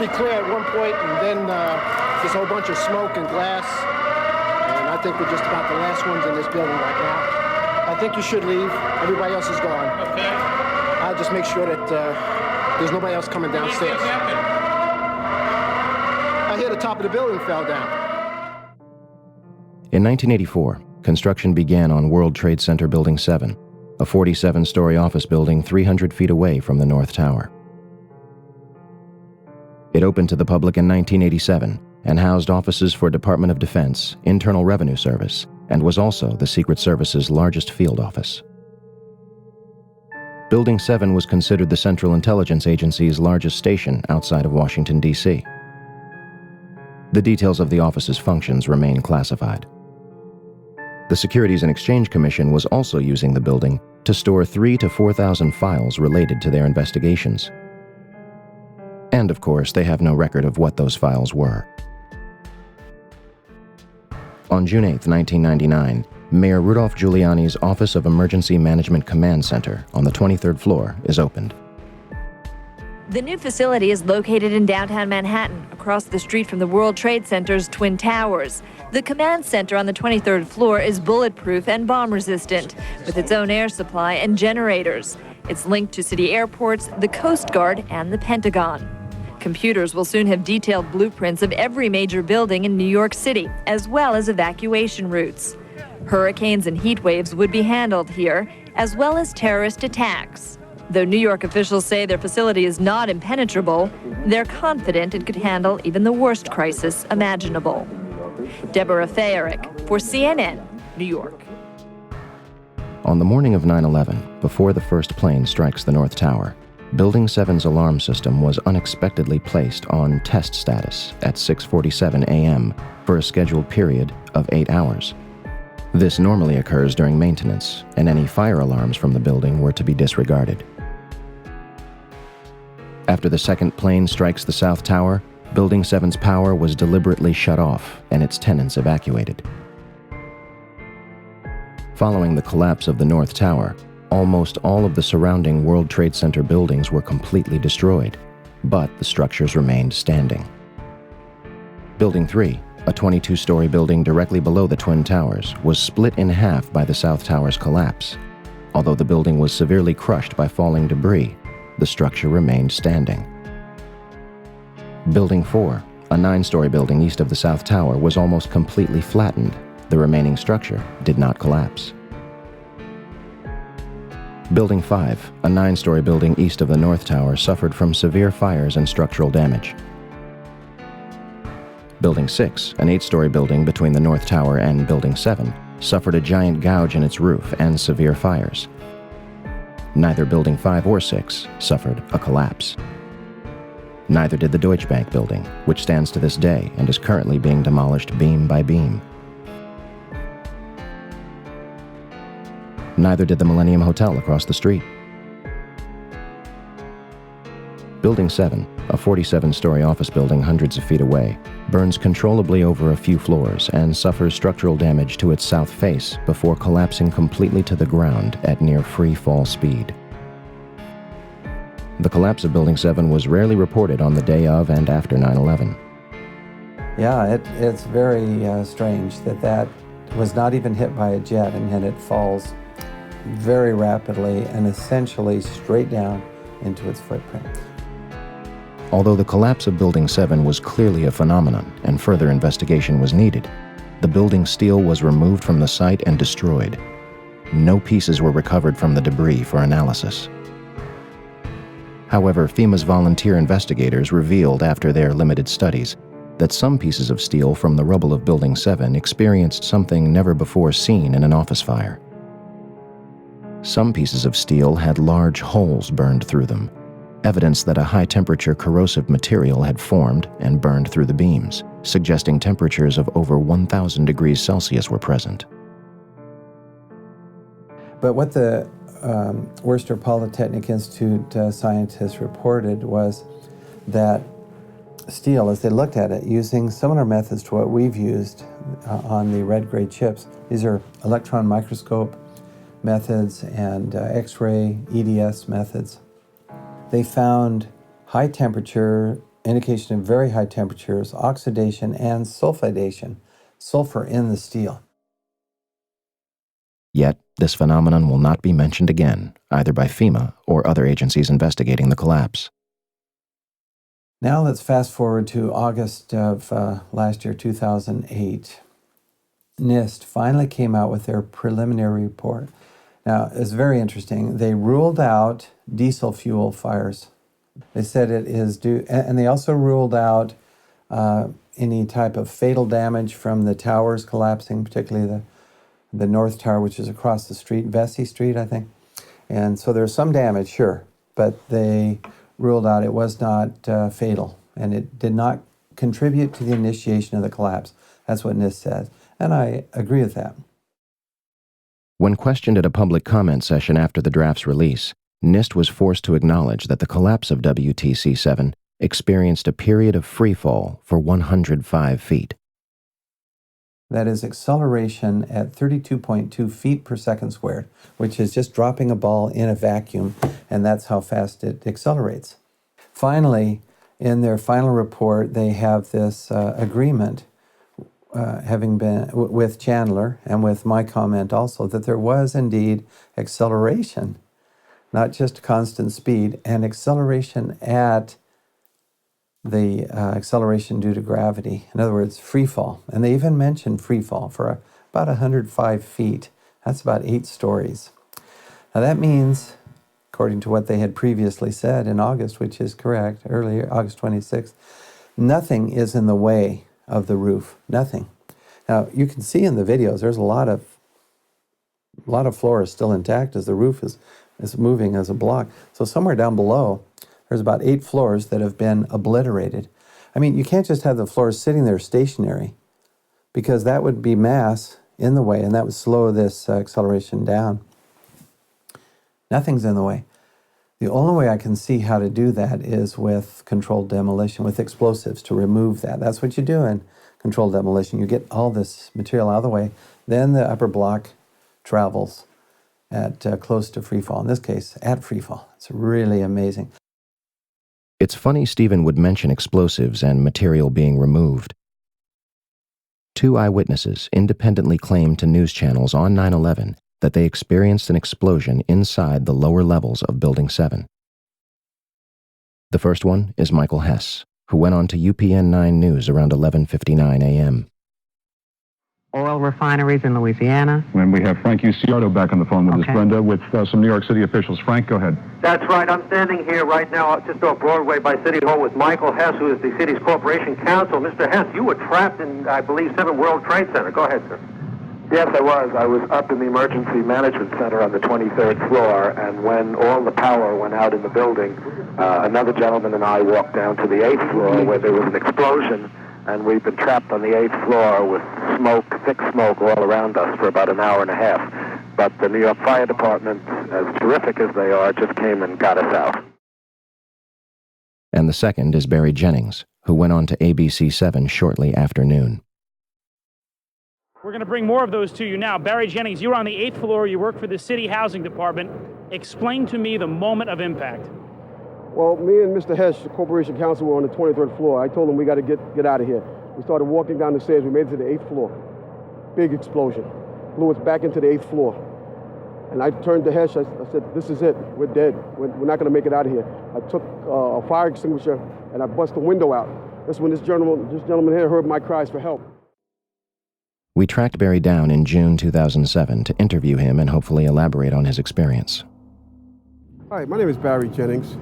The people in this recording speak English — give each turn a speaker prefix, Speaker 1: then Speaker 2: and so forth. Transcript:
Speaker 1: pretty clear at one point, and then this whole bunch of smoke and glass. And I think we're just about the last ones in this building right now. I think you should leave. Everybody else is gone.
Speaker 2: Okay.
Speaker 1: I'll just make sure that there's nobody else coming downstairs.
Speaker 2: What happened?
Speaker 1: I hear the top of the building fell down.
Speaker 3: In 1984, construction began on World Trade Center Building 7, a 47-story office building 300 feet away from the North Tower. It opened to the public in 1987 and housed offices for Department of Defense, Internal Revenue Service, and was also the Secret Service's largest field office. Building 7 was considered the Central Intelligence Agency's largest station outside of Washington, D.C. The details of the office's functions remain classified. The Securities and Exchange Commission was also using the building to store 3,000 to 4,000 files related to their investigations. And of course, they have no record of what those files were. On June 8, 1999, Mayor Rudolph Giuliani's Office of Emergency Management Command Center on the 23rd floor is opened.
Speaker 4: The new facility is located in downtown Manhattan, across the street from the World Trade Center's Twin Towers. The command center on the 23rd floor is bulletproof and bomb-resistant, with its own air supply and generators. It's linked to city airports, the Coast Guard, and the Pentagon. Computers will soon have detailed blueprints of every major building in New York City, as well as evacuation routes. Hurricanes and heat waves would be handled here, as well as terrorist attacks. Though New York officials say their facility is not impenetrable, they're confident it could handle even the worst crisis imaginable. Deborah Fayerick for CNN, New York.
Speaker 3: On the morning of 9/11, before the first plane strikes the North Tower, Building 7's alarm system was unexpectedly placed on test status at 6:47 a.m. for a scheduled period of 8 hours. This normally occurs during maintenance, and any fire alarms from the building were to be disregarded. After the second plane strikes the South Tower, Building 7's power was deliberately shut off and its tenants evacuated. Following the collapse of the North Tower, almost all of the surrounding World Trade Center buildings were completely destroyed, but the structures remained standing. Building 3, a 22-story building directly below the Twin Towers, was split in half by the South Tower's collapse. Although the building was severely crushed by falling debris, the structure remained standing. Building 4, a 9-story building east of the South Tower, was almost completely flattened. The remaining structure did not collapse. Building 5, a 9-story building east of the North Tower, suffered from severe fires and structural damage. Building 6, an 8-story building between the North Tower and Building 7, suffered a giant gouge in its roof and severe fires. Neither Building 5 or 6 suffered a collapse. Neither did the Deutsche Bank building, which stands to this day and is currently being demolished beam by beam. Neither did the Millennium Hotel across the street. Building 7, a 47-story office building hundreds of feet away, burns controllably over a few floors and suffers structural damage to its south face before collapsing completely to the ground at near free fall speed. The collapse of Building 7 was rarely reported on the day of and after 9/11.
Speaker 5: Yeah, it's very strange that was not even hit by a jet, and yet it falls very rapidly and essentially straight down into its footprint.
Speaker 3: Although the collapse of Building 7 was clearly a phenomenon and further investigation was needed, the building's steel was removed from the site and destroyed. No pieces were recovered from the debris for analysis. However, FEMA's volunteer investigators revealed after their limited studies that some pieces of steel from the rubble of Building 7 experienced something never before seen in an office fire. Some pieces of steel had large holes burned through them, evidence that a high-temperature corrosive material had formed and burned through the beams, suggesting temperatures of over 1,000 degrees Celsius were present.
Speaker 5: But what the Worcester Polytechnic Institute scientists reported was that steel, as they looked at it, using similar methods to what we've used on the red-gray chips. These are electron microscope methods and X-ray EDS methods. They found high temperature indication of very high temperatures, oxidation, and sulfidation, sulfur in the steel.
Speaker 3: Yet, this phenomenon will not be mentioned again, either by FEMA or other agencies investigating the collapse.
Speaker 5: Now let's fast forward to August of last year, 2008. NIST finally came out with their preliminary report. Now, it's very interesting. They ruled out diesel fuel fires. They said it is due, and they also ruled out any type of fatal damage from the towers collapsing, particularly the North Tower, which is across the street, Vesey Street, I think. And so there's some damage, sure, but they ruled out it was not fatal, and it did not contribute to the initiation of the collapse. That's what NIST says, and I agree with that.
Speaker 3: When questioned at a public comment session after the draft's release, NIST was forced to acknowledge that the collapse of WTC 7 experienced a period of freefall for 105 feet.
Speaker 5: That is acceleration at 32.2 feet per second squared, which is just dropping a ball in a vacuum, and that's how fast it accelerates. Finally, in their final report, they have this agreement, having been with Chandler and with my comment also, that there was indeed acceleration, not just constant speed, and acceleration at the acceleration due to gravity. In other words, free fall. And they even mentioned free fall for about 105 feet. That's about 8 stories. Now that means, according to what they had previously said in August, which is correct, earlier, August 26th, nothing is in the way of the roof. Nothing. Now you can see in the videos there's a lot of floor is still intact as the roof is moving as a block. So somewhere down below, there's about 8 floors that have been obliterated. I mean, you can't just have the floors sitting there stationary, because that would be mass in the way, and that would slow this acceleration down. Nothing's in the way. The only way I can see how to do that is with controlled demolition, with explosives to remove that. That's what you do in controlled demolition. You get all this material out of the way, then the upper block travels at close to free fall. In this case, at free fall. It's really amazing.
Speaker 3: It's funny Stephen would mention explosives and material being removed. 2 eyewitnesses independently claimed to news channels on 9/11 that they experienced an explosion inside the lower levels of Building 7. The first one is Michael Hess, who went on to UPN 9 News around 11:59 a.m.
Speaker 2: Oil refineries in Louisiana.
Speaker 6: And we have Frank Uciardo back on the phone with us, Brenda, with some New York City officials. Frank, go ahead.
Speaker 7: That's right. I'm standing here right now just off Broadway by City Hall with Michael Hess, who is the city's corporation counsel. Mr. Hess, you were trapped in, I believe, 7 World Trade Center. Go ahead, sir.
Speaker 8: Yes, I was. I was up in the Emergency Management Center on the 23rd floor, and when all the power went out in the building, another gentleman and I walked down to the 8th floor where there was an explosion, and we've been trapped on the 8th floor with smoke, thick smoke all around us for about an hour and a half. But the New York Fire Department, as terrific as they are, just came and got us out.
Speaker 3: And the second is Barry Jennings, who went on to ABC 7 shortly after noon.
Speaker 9: We're going to bring more of those to you now. Barry Jennings, you were on the 8th floor. You work for the City Housing Department. Explain to me the moment of impact.
Speaker 10: Well, me and Mr. Hess, the corporation counsel, were on the 23rd floor. I told him we got to get out of here. We started walking down the stairs. We made it to the 8th floor. Big explosion. Blew us back into the 8th floor. And I turned to Hess. I said, this is it. We're dead. We're not going to make it out of here. I took a fire extinguisher and I bust the window out. That's when this gentleman here heard my cries for help.
Speaker 3: We tracked Barry down in June 2007 to interview him and hopefully elaborate on his experience.
Speaker 10: Hi, my name is Barry Jennings.